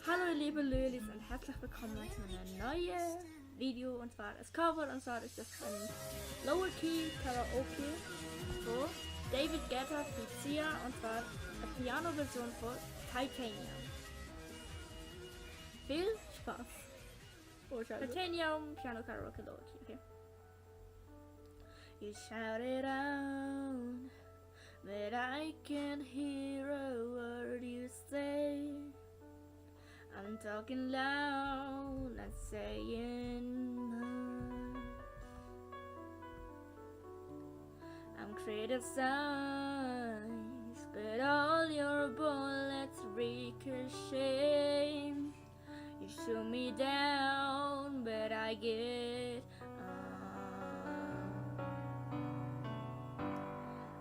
Hallo liebe Löllis und herzlich willkommen zu einem neuen Video, und zwar das Cover, und zwar ist das ein Lower Key Karaoke von David Guetta Sia, und zwar eine Piano-Version von Titanium. Viel Spaß! Titanium Piano Karaoke Lower Key, okay. You shout it out, but I can't hear a word you say. I'm talking loud, not saying much. I'm criticized, but all your bullets ricochet. You shoot me down, but I get up.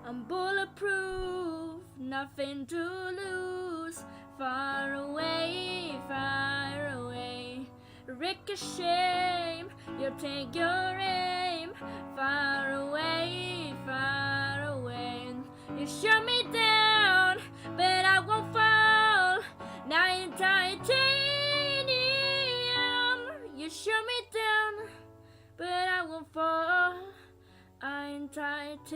I'm bulletproof, nothing to lose. Far away, ricochet, you take your aim. Far away, you shut me down, but I won't fall. Now in titanium, you shut me down, but I won't fall. I'm titanium.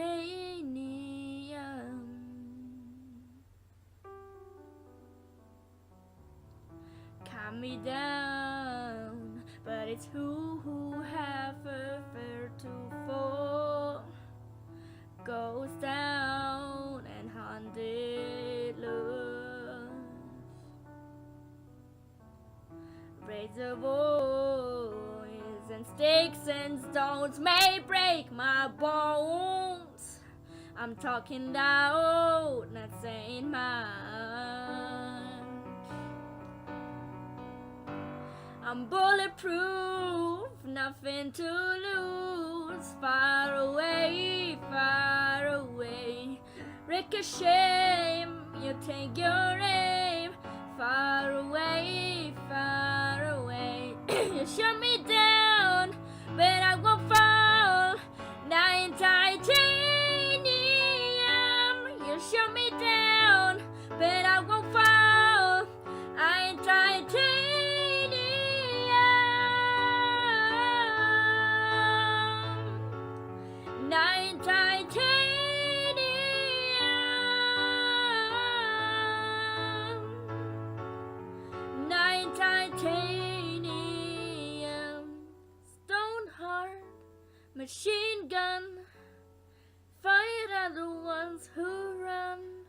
Calm me down, but it's who have preferred to fall. Goes down and haunted loves. Raise a voice, and sticks and stones may break my bones. I'm talking loud, not saying much. I'm bulletproof, nothing to lose. Far away, ricochet, you take your aim. Far away, you shut me down, but I won't fall. Now in titanium, you shut me down, but I won't fall. I'm titanium. Titanium, stone hard, machine gun, fight at the ones who run.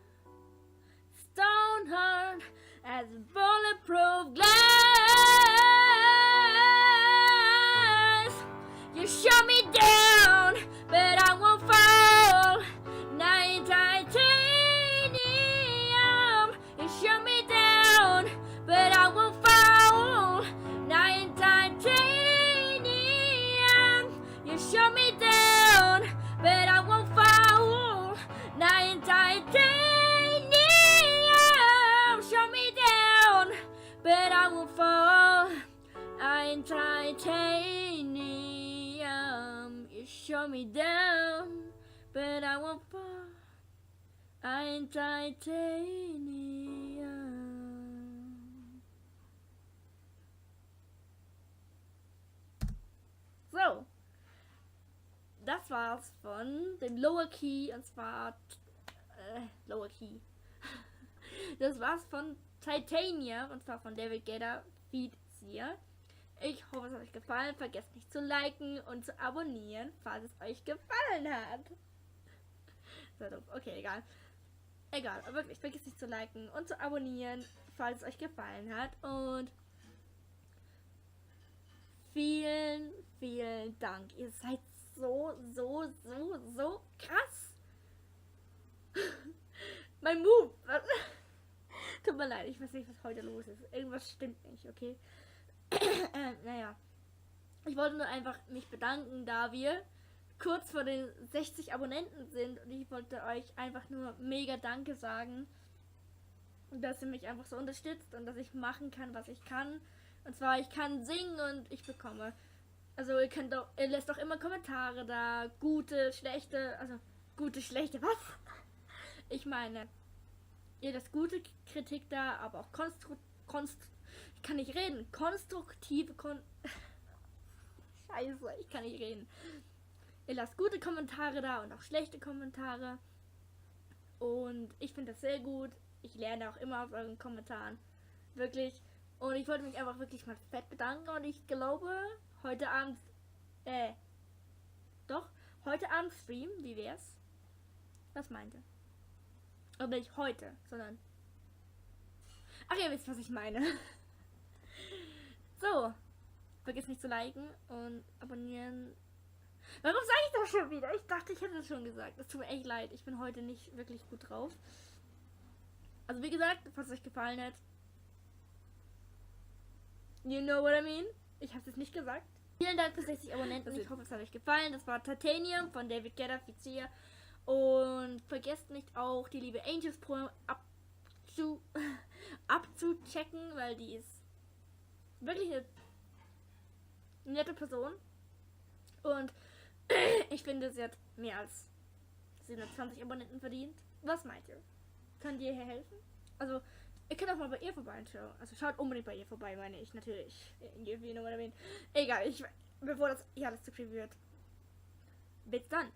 Stone hard as bulletproof glass. You shut me down, but I won't fall. Night titanium, you shut me down, but I won't fall. Night titanium, you shut me down, but I won't fall. Night titanium, shut me down, but I won't fall. I'm titanium, you shut me down, but I won't fall. I'm titanium. So, das war's von dem Lower Key, und zwar Lower Key. Das war's von Titanium, und zwar von David Guetta Sia. Ich hoffe, es hat euch gefallen. Vergesst nicht zu liken und zu abonnieren, falls es euch gefallen hat. So doof. Okay, egal. Egal, aber wirklich, vergesst nicht zu liken und zu abonnieren, falls es euch gefallen hat. Und vielen, vielen Dank. Ihr seid so krass. Mein Move. Tut mir leid, ich weiß nicht, was heute los ist. Irgendwas stimmt nicht, okay? Naja. Ich wollte nur einfach mich bedanken, da wir kurz vor den 60 Abonnenten sind, und ich wollte euch einfach nur mega Danke sagen, dass ihr mich einfach so unterstützt und dass ich machen kann, was ich kann. Und zwar, ich kann singen und ich bekomme, also ihr lässt doch immer Kommentare da, gute, schlechte, was? Ich meine, ihr lasst gute Kritik da, aber auch ich kann nicht reden. Konstruktive Scheiße, ich kann nicht reden. Ihr lasst gute Kommentare da und auch schlechte Kommentare. Und ich finde das sehr gut. Ich lerne auch immer aus euren Kommentaren. Wirklich. Und ich wollte mich einfach wirklich mal fett bedanken. Und ich glaube, heute Abend, heute Abend streamen. Wie wär's? Was meint ihr? Aber nicht heute, sondern... Ach, ihr wisst, was ich meine. So. Vergiss nicht zu liken und abonnieren. Warum sage ich das schon wieder? Ich dachte, ich hätte es schon gesagt. Es tut mir echt leid. Ich bin heute nicht wirklich gut drauf. Also wie gesagt, falls es euch gefallen hat. You know what I mean? Ich habe es jetzt nicht gesagt. Vielen Dank für 60 Abonnenten. Ich hoffe, es hat euch gefallen. Das war Titanium von Guetta Sia. Und vergesst nicht auch die liebe Angels Pro abzuchecken, weil die ist wirklich eine nette Person. Und ich finde, sie hat mehr als 720 Abonnenten verdient. Was meint ihr? Könnt ihr hier helfen? Also, ihr könnt auch mal bei ihr vorbeischauen. Also schaut unbedingt bei ihr vorbei, meine ich natürlich. You know what I mean. Egal, bevor das hier alles zu viel wird. Bis dann.